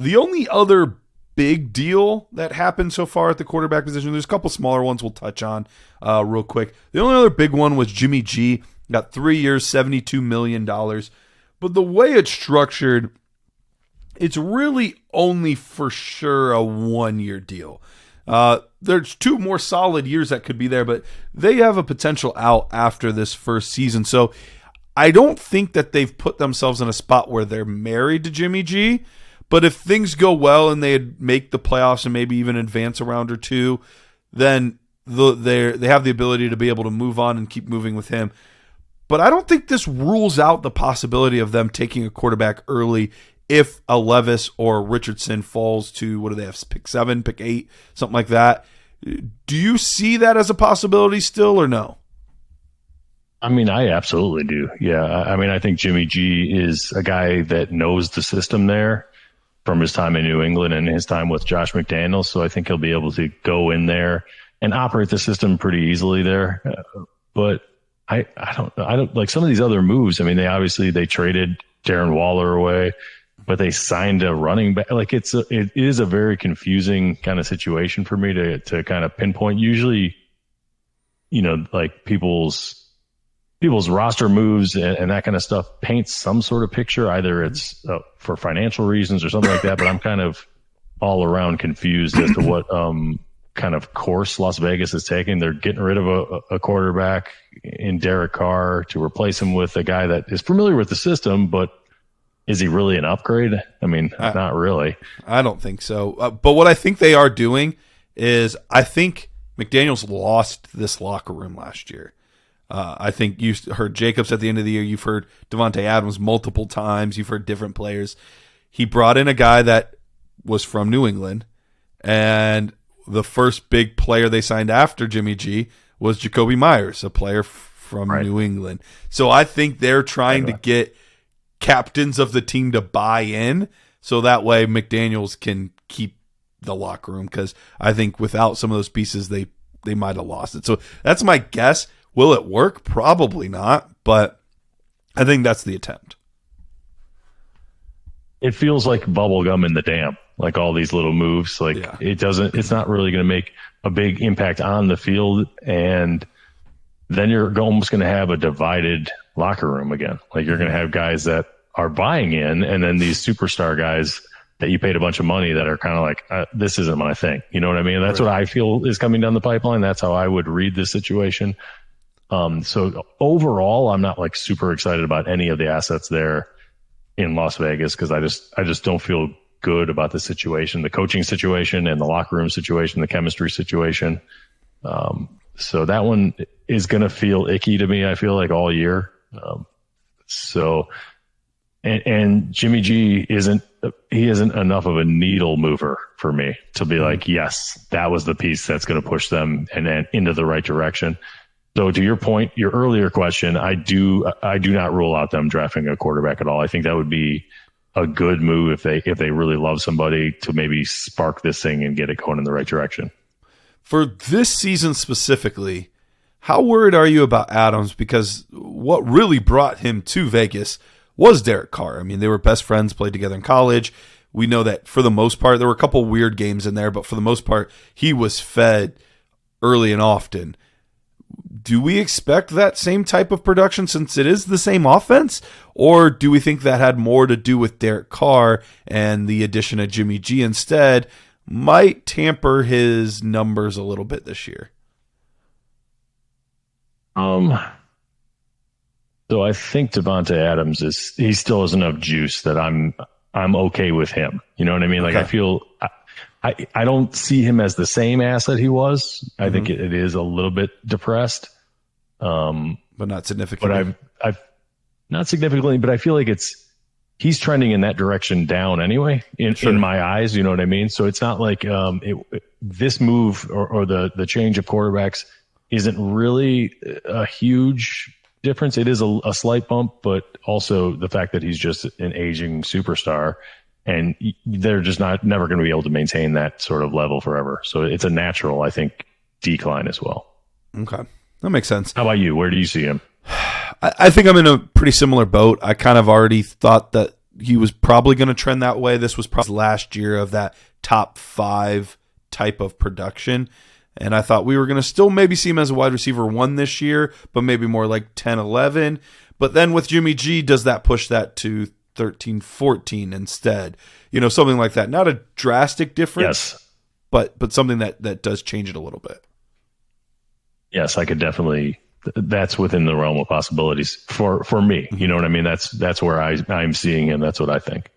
The only other big deal that happened so far at the quarterback position, there's a couple smaller ones we'll touch on real quick. The only other big one was Jimmy G. Got 3 years, $72 million. But the way it's structured, it's really only for sure a 1-year deal. There's 2 more solid years that could be there, but they have a potential out after this first season. So I don't think that they've put themselves in a spot where they're married to Jimmy G. But if things go well and they make the playoffs and maybe even advance a round or 2, then they have the ability to be able to move on and keep moving with him. But I don't think this rules out the possibility of them taking a quarterback early if a Levis or Richardson falls to, what do they have, pick 7, pick 8, something like that. Do you see that as a possibility still or no? I mean, I absolutely do. Yeah. I mean, I think Jimmy G is a guy that knows the system there from his time in New England and his time with Josh McDaniels. So I think he'll be able to go in there and operate the system pretty easily there. But I don't like some of these other moves. I mean, they traded Darren Waller away, but they signed a running back. Like it is a very confusing kind of situation for me to kind of pinpoint. Usually, like people's roster moves and that kind of stuff paints some sort of picture. Either it's for financial reasons or something like that, but I'm kind of all around confused as to what kind of course Las Vegas is taking. They're getting rid of a quarterback in Derek Carr to replace him with a guy that is familiar with the system, but is he really an upgrade? I mean, not really. I don't think so. But what I think they are doing is I think McDaniels lost this locker room last year. I think you heard Jacobs at the end of the year. You've heard Devontae Adams multiple times. You've heard different players. He brought in a guy that was from New England, and the first big player they signed after Jimmy G was Jacoby Myers, a player from New England. So I think they're trying to get captains of the team to buy in so that way McDaniels can keep the locker room, because I think without some of those pieces, they might have lost it. So that's my guess. Will it work? Probably not, but I think that's the attempt. It feels like bubblegum in the dam, like all these little moves. Like it's not really going to make a big impact on the field. And then you're almost going to have a divided locker room again. Like you're going to have guys that are buying in, and then these superstar guys that you paid a bunch of money that are kind of like, this isn't my thing. You know what I mean? That's what I feel is coming down the pipeline. That's how I would read this situation. So overall, I'm not like super excited about any of the assets there in Las Vegas, because I just don't feel good about the situation, the coaching situation and the locker room situation, the chemistry situation. So that one is going to feel icky to me, I feel like, all year. And Jimmy G isn't enough of a needle mover for me to be like, yes, that was the piece that's going to push them and then into the right direction. So to your point, your earlier question, I do not rule out them drafting a quarterback at all. I think that would be a good move if they really love somebody to maybe spark this thing and get it going in the right direction. For this season specifically, how worried are you about Adams? Because what really brought him to Vegas was Derek Carr. I mean, they were best friends, played together in college. We know that for the most part, there were a couple weird games in there, but for the most part, he was fed early and often. Do we expect that same type of production since it is the same offense? Or do we think that had more to do with Derek Carr and the addition of Jimmy G instead might tamper his numbers a little bit this year? So I think Devontae Adams he still has enough juice that I'm okay with him. You know what I mean? Like, I feel I don't see him as the same asset he was. I think it is a little bit depressed. But not significantly. But I've not significantly, but I feel like he's trending in that direction down anyway in my eyes. You know what I mean? So it's not like this move or the change of quarterbacks isn't really a huge difference. It is a slight bump, but also the fact that he's just an aging superstar, and they're just never going to be able to maintain that sort of level forever. So it's a natural, I think, decline as well. Okay. That makes sense. How about you? Where do you see him? I think I'm in a pretty similar boat. I kind of already thought that he was probably going to trend that way. This was probably last year of that top 5 type of production. And I thought we were going to still maybe see him as a wide receiver 1 this year, but maybe more like 10, 11. But then with Jimmy G, does that push that to 13, 14 instead? Something like that. Not a drastic difference, Yes. but something that does change it a little bit. Yes, I could definitely. That's within the realm of possibilities for me. You know what I mean? That's where I'm seeing him. That's what I think.